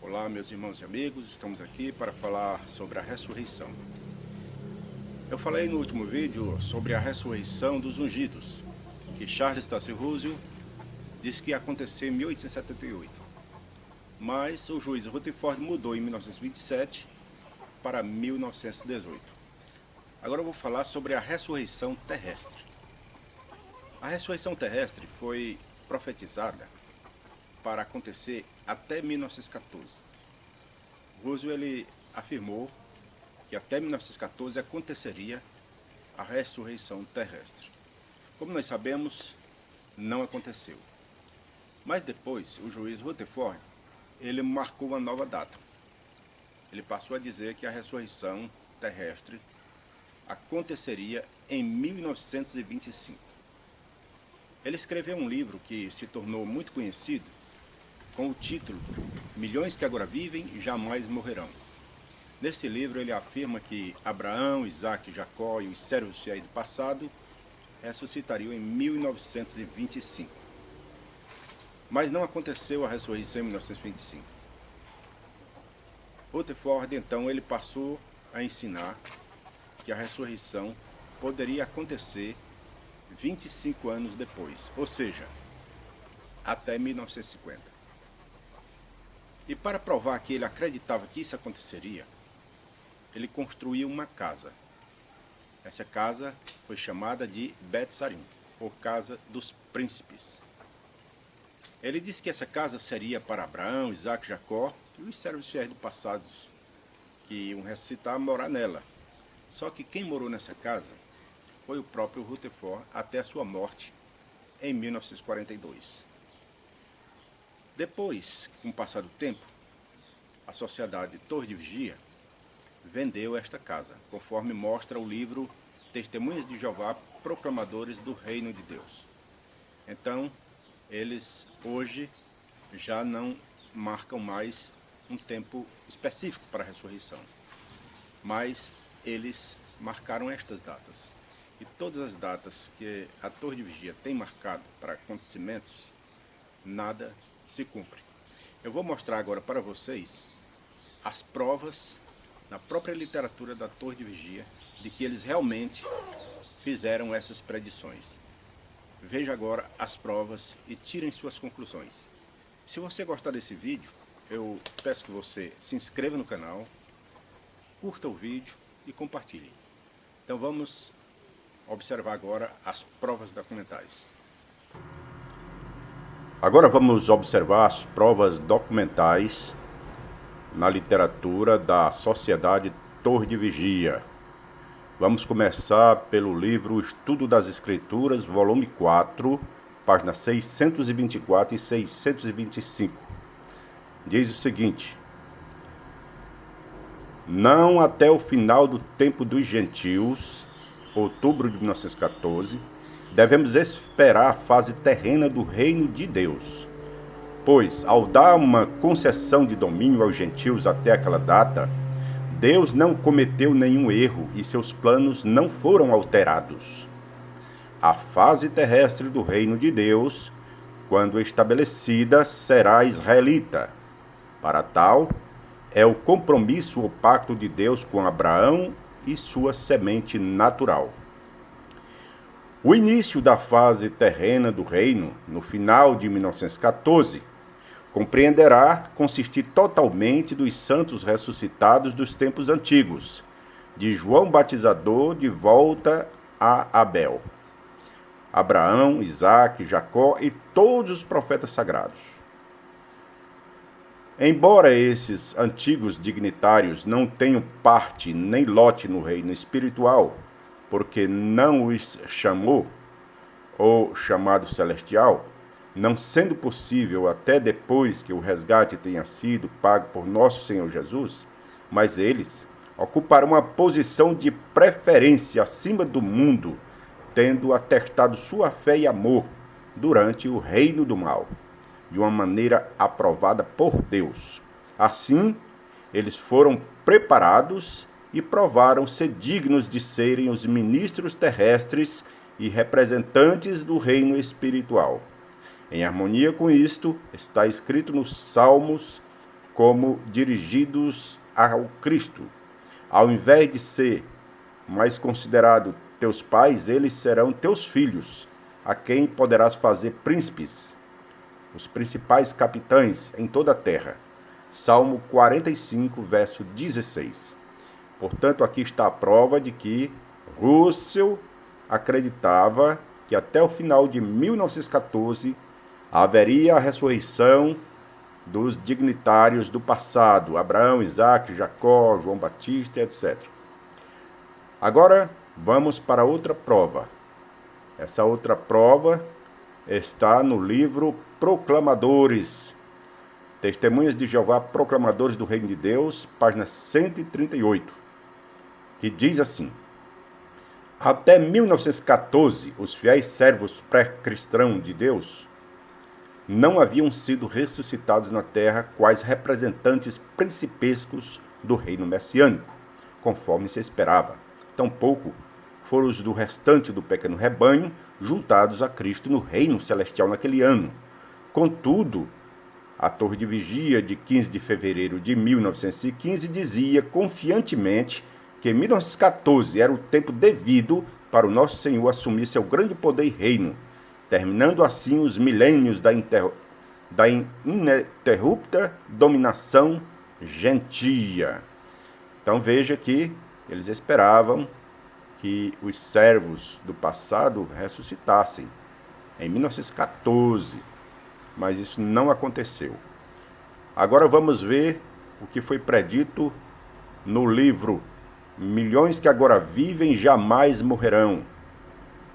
Olá, meus irmãos e amigos, estamos aqui para falar sobre a ressurreição. Eu falei no último vídeo sobre a ressurreição dos ungidos, que Charles Taze Russell disse que ia acontecer em 1878. Mas o juiz Rutherford mudou em 1927 para 1918. Agora eu vou falar sobre a ressurreição terrestre. A ressurreição terrestre foi profetizada para acontecer até 1914. Russell ele afirmou que até 1914 aconteceria a ressurreição terrestre. Como nós sabemos, não aconteceu. Mas depois, o juiz Rutherford, ele marcou uma nova data. Ele passou a dizer que a ressurreição terrestre aconteceria em 1925. Ele escreveu um livro que se tornou muito conhecido com o título Milhões que agora vivem e jamais morrerão. Nesse livro ele afirma que Abraão, Isaac, Jacó e os servos fiéis do passado ressuscitariam em 1925. Mas não aconteceu a ressurreição em 1925. Rutherford então ele passou a ensinar que a ressurreição poderia acontecer 25 anos depois, ou seja, até 1950. E para provar que ele acreditava que isso aconteceria, ele construiu uma casa. Essa casa foi chamada de Bet Sarim, ou Casa dos Príncipes. Ele disse que essa casa seria para Abraão, Isaac, Jacó e os servos fiéis do passado que iam ressuscitar morar nela. Só que quem morou nessa casa foi o próprio Rutherford até a sua morte em 1942. Depois, com o passar do tempo, a Sociedade Torre de Vigia vendeu esta casa, conforme mostra o livro Testemunhas de Jeová, Proclamadores do Reino de Deus. Então, eles hoje já não marcam mais um tempo específico para a ressurreição, mas eles marcaram estas datas. E todas as datas que a Torre de Vigia tem marcado para acontecimentos, nada se cumpre. Eu vou mostrar agora para vocês as provas na própria literatura da Torre de Vigia de que eles realmente fizeram essas predições. Veja agora as provas e tirem suas conclusões. Se você gostar desse vídeo, eu peço que você se inscreva no canal, curta o vídeo e compartilhe. Então vamos observar agora as provas documentais. Agora vamos observar as provas documentais na literatura da Sociedade Torre de Vigia. Vamos começar pelo livro Estudo das Escrituras, volume 4, páginas 624 e 625. Diz o seguinte: não até o final do tempo dos gentios, outubro de 1914, devemos esperar a fase terrena do reino de Deus. Pois, ao dar uma concessão de domínio aos gentios até aquela data, Deus não cometeu nenhum erro e seus planos não foram alterados. A fase terrestre do reino de Deus, quando estabelecida, será israelita. Para tal, é o compromisso ou pacto de Deus com Abraão e sua semente natural. O início da fase terrena do reino, no final de 1914, compreenderá consistir totalmente dos santos ressuscitados dos tempos antigos, de João Batizador de volta a Abel, Abraão, Isaac, Jacó e todos os profetas sagrados. Embora esses antigos dignitários não tenham parte nem lote no reino espiritual, porque não os chamou, ou chamado celestial, não sendo possível até depois que o resgate tenha sido pago por nosso Senhor Jesus, mas eles ocuparão uma posição de preferência acima do mundo, tendo atestado sua fé e amor durante o reino do mal, de uma maneira aprovada por Deus. Assim, eles foram preparados e provaram ser dignos de serem os ministros terrestres e representantes do reino espiritual. Em harmonia com isto, está escrito nos Salmos, como dirigidos ao Cristo. Ao invés de ser mais considerado teus pais, eles serão teus filhos, a quem poderás fazer príncipes, os principais capitães em toda a terra. Salmo 45, verso 16. Portanto, aqui está a prova de que Russell acreditava que até o final de 1914 haveria a ressurreição dos dignitários do passado, Abraão, Isaac, Jacó, João Batista, etc. Agora, vamos para outra prova. Essa outra prova está no livro Proclamadores, Testemunhas de Jeová, Proclamadores do Reino de Deus, página 138, que diz assim: até 1914, os fiéis servos pré-cristãos de Deus não haviam sido ressuscitados na terra quais representantes principescos do reino messiânico, conforme se esperava. Tampouco foram os do restante do pequeno rebanho juntados a Cristo no reino celestial naquele ano. Contudo, a torre de vigia de 15 de fevereiro de 1915 dizia confiantemente que 1914 era o tempo devido para o nosso Senhor assumir seu grande poder e reino, terminando assim os milênios da ininterrupta dominação gentia. Então veja que eles esperavam que os servos do passado ressuscitassem em 1914, mas isso não aconteceu. Agora vamos ver o que foi predito no livro Milhões que agora vivem jamais morrerão,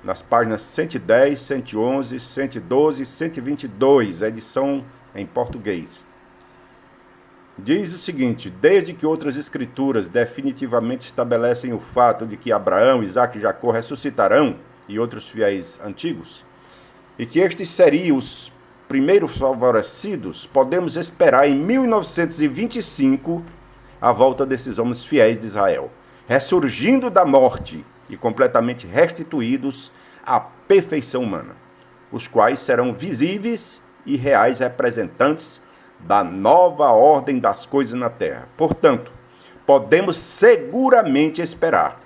nas páginas 110, 111, 112 e 122, a edição em português. Diz o seguinte: desde que outras escrituras definitivamente estabelecem o fato de que Abraão, Isaac e Jacó ressuscitarão, e outros fiéis antigos, e que estes seriam os primeiros favorecidos, podemos esperar em 1925 a volta desses homens fiéis de Israel, ressurgindo da morte e completamente restituídos à perfeição humana, os quais serão visíveis e reais representantes da nova ordem das coisas na terra. Portanto, podemos seguramente esperar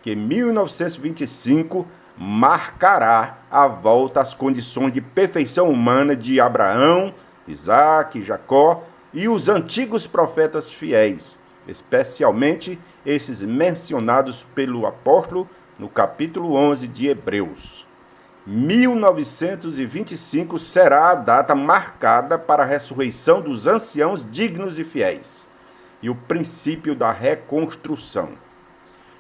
que 1925 marcará a volta às condições de perfeição humana de Abraão, Isaac, Jacó e os antigos profetas fiéis, especialmente esses mencionados pelo apóstolo no capítulo 11 de Hebreus. 1925 será a data marcada para a ressurreição dos anciãos dignos e fiéis e o princípio da reconstrução.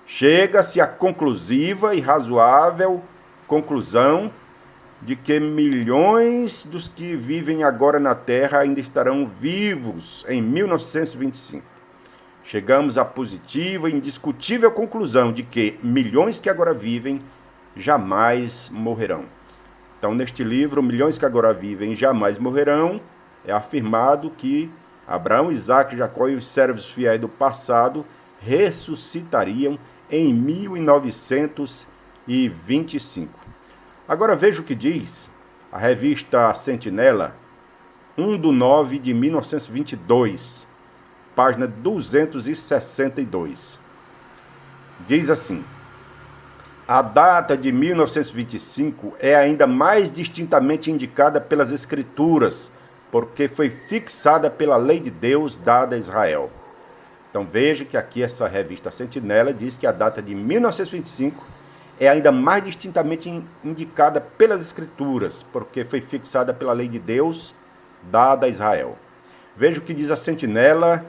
Chega-se à conclusiva e razoável conclusão de que milhões dos que vivem agora na Terra ainda estarão vivos em 1925. Chegamos à positiva e indiscutível conclusão de que milhões que agora vivem jamais morrerão. Então, neste livro, Milhões que agora vivem jamais morrerão, é afirmado que Abraão, Isaac, Jacó e os servos fiéis do passado ressuscitariam em 1925. Agora veja o que diz a revista Sentinela, 1/9 de 1922, página 262. Diz assim: a data de 1925 é ainda mais distintamente indicada pelas Escrituras, porque foi fixada pela lei de Deus dada a Israel. Então veja que aqui essa revista Sentinela diz que a data de 1925 é ainda mais distintamente indicada pelas Escrituras, porque foi fixada pela lei de Deus dada a Israel. Veja o que diz a Sentinela,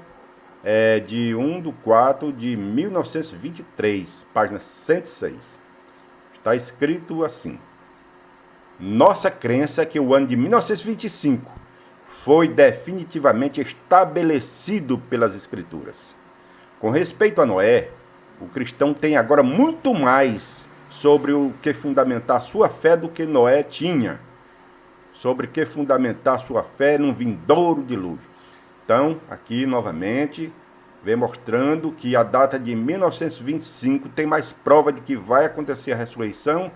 de 1/4 de 1923, página 106. Está escrito assim: nossa crença é que o ano de 1925 foi definitivamente estabelecido pelas Escrituras. Com respeito a Noé, o cristão tem agora muito mais sobre o que fundamentar sua fé do que Noé tinha, sobre o que fundamentar sua fé num vindouro dilúvio. Então, aqui novamente, vem mostrando que a data de 1925 tem mais prova de que vai acontecer a ressurreição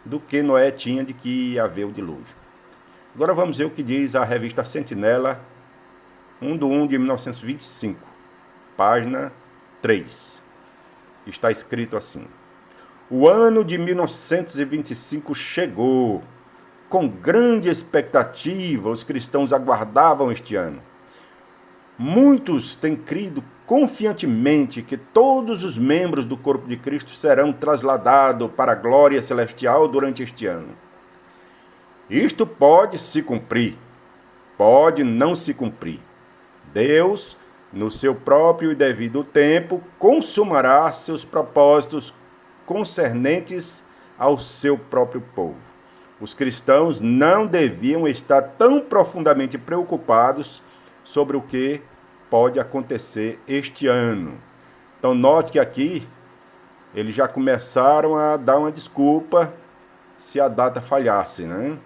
do que Noé tinha de que ia haver o dilúvio. Agora vamos ver o que diz a revista Sentinela, 1/1 de 1925, página 3. Está escrito assim: o ano de 1925 chegou. Com grande expectativa, os cristãos aguardavam este ano. Muitos têm crido confiantemente que todos os membros do corpo de Cristo serão trasladados para a glória celestial durante este ano. Isto pode se cumprir, pode não se cumprir. Deus, no seu próprio e devido tempo, consumará seus propósitos concernentes ao seu próprio povo. Os cristãos não deviam estar tão profundamente preocupados sobre o que pode acontecer este ano. Então, note que aqui eles já começaram a dar uma desculpa se a data falhasse, né?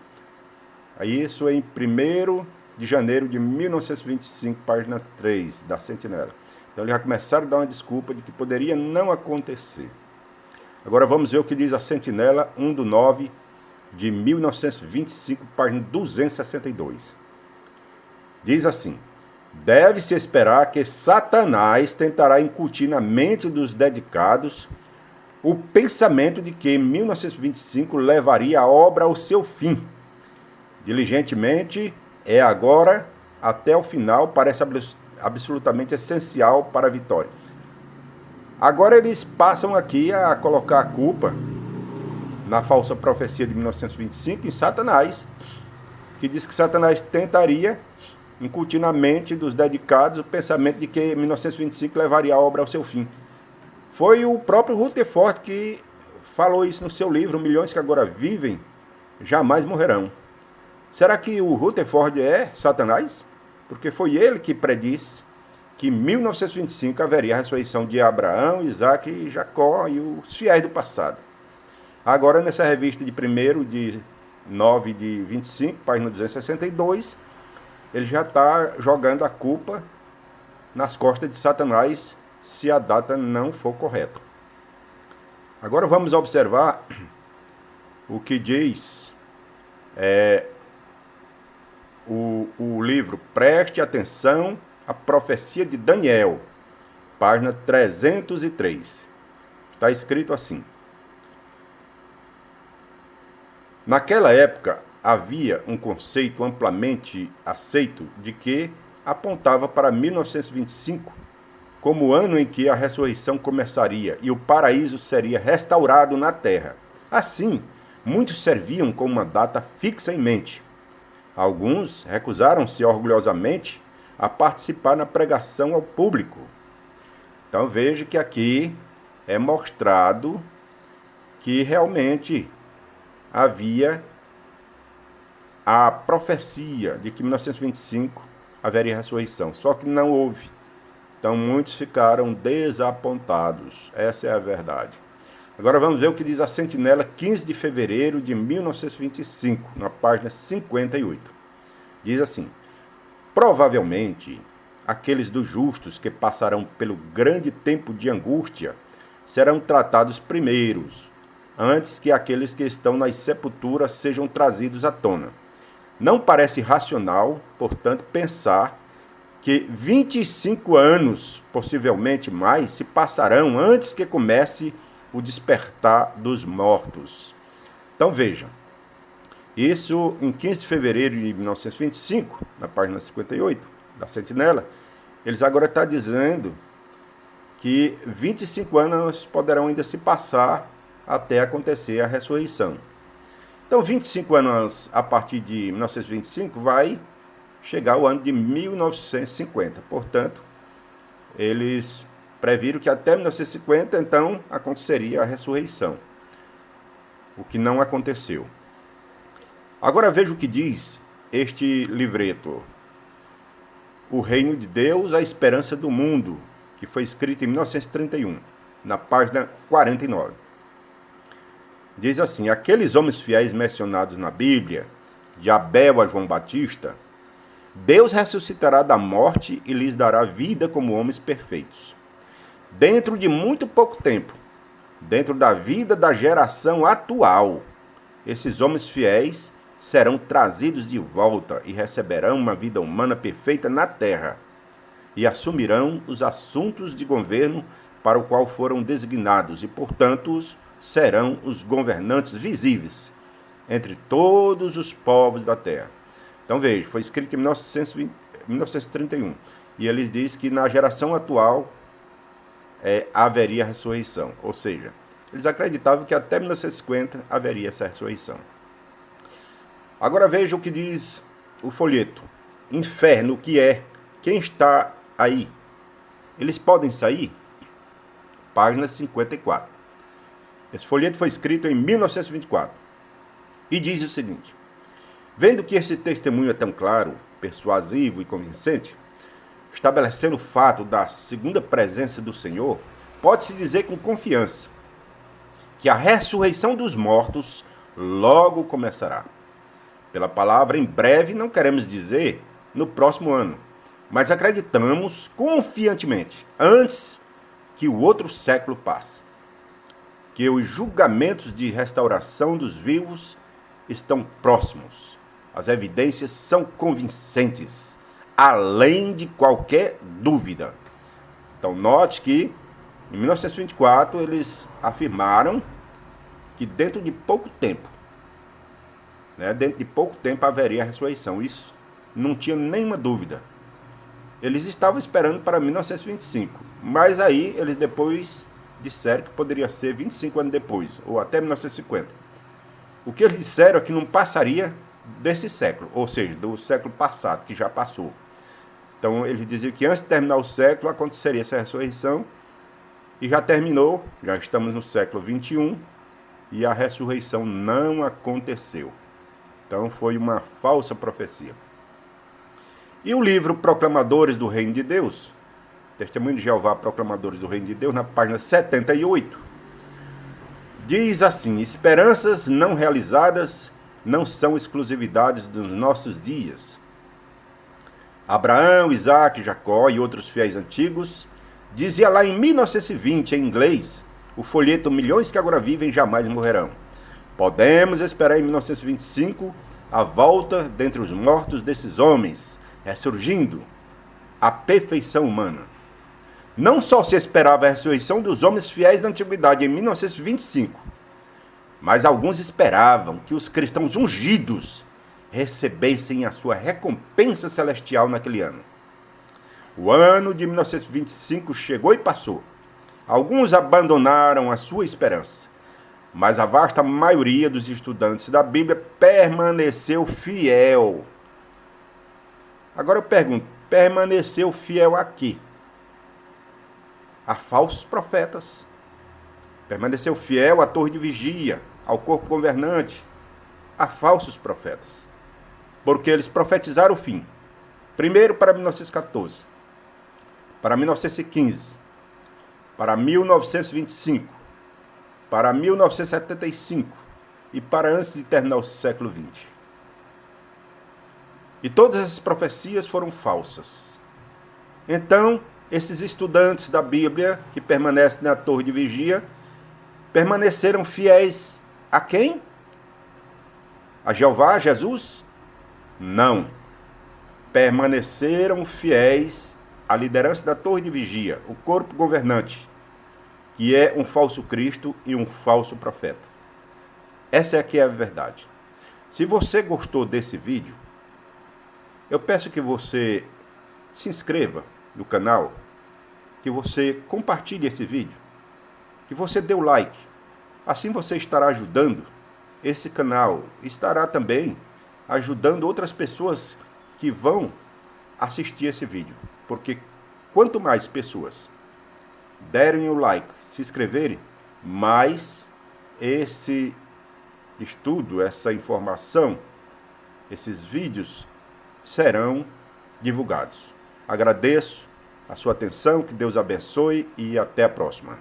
Isso é em 1º de janeiro de 1925, página 3 da Sentinela. Então, eles já começaram a dar uma desculpa de que poderia não acontecer. Agora vamos ver o que diz a Sentinela, 1/9 de 1925, página 262. Diz assim: deve-se esperar que Satanás tentará incutir na mente dos dedicados o pensamento de que 1925 levaria a obra ao seu fim. Diligentemente, é agora, até o final, parece absolutamente essencial para a vitória. Agora eles passam aqui a colocar a culpa na falsa profecia de 1925 em Satanás, que diz que Satanás tentaria incutir na mente dos dedicados o pensamento de que 1925 levaria a obra ao seu fim. Foi o próprio Rutherford que falou isso no seu livro, Milhões que Agora Vivem, Jamais Morrerão. Será que o Rutherford é Satanás? Porque foi ele que predisse que em 1925 haveria a ressurreição de Abraão, Isaac e Jacó e os fiéis do passado. Agora, nessa revista de 1º de 9 de 25, página 262, ele já está jogando a culpa nas costas de Satanás se a data não for correta. Agora vamos observar o que diz o livro Preste Atenção à Profecia de Daniel, página 303. Está escrito assim: naquela época, havia um conceito amplamente aceito de que apontava para 1925 como o ano em que a ressurreição começaria e o paraíso seria restaurado na terra. Assim, muitos serviam com uma data fixa em mente. Alguns recusaram-se orgulhosamente a participar na pregação ao público. Então veja que aqui é mostrado que realmente havia a profecia de que em 1925 haveria ressurreição, só que não houve. Então muitos ficaram desapontados, essa é a verdade. Agora vamos ver o que diz a Sentinela, 15 de fevereiro de 1925, na página 58. Diz assim: provavelmente, aqueles dos justos que passarão pelo grande tempo de angústia serão tratados primeiros, antes que aqueles que estão nas sepulturas sejam trazidos à tona. Não parece racional, portanto, pensar que 25 anos, possivelmente mais, se passarão antes que comece o despertar dos mortos. Então vejam, isso em 15 de fevereiro de 1925, na página 58 da Sentinela, eles agora estão dizendo que 25 anos poderão ainda se passar até acontecer a ressurreição. Então 25 anos a partir de 1925 vai chegar o ano de 1950. Portanto, eles previram que até 1950, então, aconteceria a ressurreição, o que não aconteceu. Agora veja o que diz este livreto, O Reino de Deus, a Esperança do Mundo, que foi escrito em 1931, na página 49. Diz assim: aqueles homens fiéis mencionados na Bíblia, de Abel a João Batista, Deus ressuscitará da morte e lhes dará vida como homens perfeitos. Dentro de muito pouco tempo, dentro da vida da geração atual, esses homens fiéis serão trazidos de volta e receberão uma vida humana perfeita na terra e assumirão os assuntos de governo para o qual foram designados e, portanto, serão os governantes visíveis entre todos os povos da terra. Então veja, foi escrito em 1931 e ele diz que na geração atual haveria ressurreição, ou seja, eles acreditavam que até 1950 haveria essa ressurreição. Agora veja o que diz o folheto. Inferno, o que é? Quem está aí? Eles podem sair? Página 54. Esse folheto foi escrito em 1924 e diz o seguinte: vendo que esse testemunho é tão claro, persuasivo e convincente, estabelecendo o fato da segunda presença do Senhor, pode-se dizer com confiança que a ressurreição dos mortos logo começará. Pela palavra em breve não queremos dizer no próximo ano, mas acreditamos confiantemente, antes que o outro século passe, que os julgamentos de restauração dos vivos estão próximos. As evidências são convincentes, além de qualquer dúvida. Então note que em 1924 eles afirmaram que dentro de pouco tempo haveria a ressurreição. Isso não tinha nenhuma dúvida. Eles estavam esperando para 1925, mas aí eles depois disseram que poderia ser 25 anos depois, ou até 1950. O que eles disseram é que não passaria desse século, ou seja, do século passado, que já passou. Então eles diziam que antes de terminar o século aconteceria essa ressurreição, e já terminou, já estamos no século 21, e a ressurreição não aconteceu. Então foi uma falsa profecia. E o livro Proclamadores do Reino de Deus, Testemunho de Jeová, Proclamadores do Reino de Deus, na página 78, diz assim: esperanças não realizadas não são exclusividades dos nossos dias. Abraão, Isaac, Jacó e outros fiéis antigos, dizia lá em 1920, em inglês, o folheto Milhões que agora vivem jamais morrerão. Podemos esperar em 1925 a volta dentre os mortos desses homens, ressurgindo a perfeição humana. Não só se esperava a ressurreição dos homens fiéis da antiguidade em 1925, mas alguns esperavam que os cristãos ungidos recebessem a sua recompensa celestial naquele ano. O ano de 1925 chegou e passou. Alguns abandonaram a sua esperança, mas a vasta maioria dos estudantes da Bíblia permaneceu fiel. Agora eu pergunto, permaneceu fiel a quê? A falsos profetas. Permaneceu fiel à torre de vigia, ao corpo governante, a falsos profetas. Porque eles profetizaram o fim. Primeiro para 1914, para 1915, para 1925, para 1975 e para antes de terminar o século XX. E todas essas profecias foram falsas. Então, esses estudantes da Bíblia que permanecem na torre de vigia permaneceram fiéis a quem? A Jeová, a Jesus? Não. Permaneceram fiéis à liderança da torre de vigia, o corpo governante, que é um falso Cristo e um falso profeta. Essa é aqui a verdade. Se você gostou desse vídeo, eu peço que você se inscreva no canal, que você compartilhe esse vídeo, que você dê o like. Assim você estará ajudando esse canal, estará também ajudando outras pessoas que vão assistir esse vídeo. Porque quanto mais pessoas derem o like, se inscreverem, mais esse estudo, essa informação, esses vídeos serão divulgados. Agradeço a sua atenção, que Deus abençoe e até a próxima.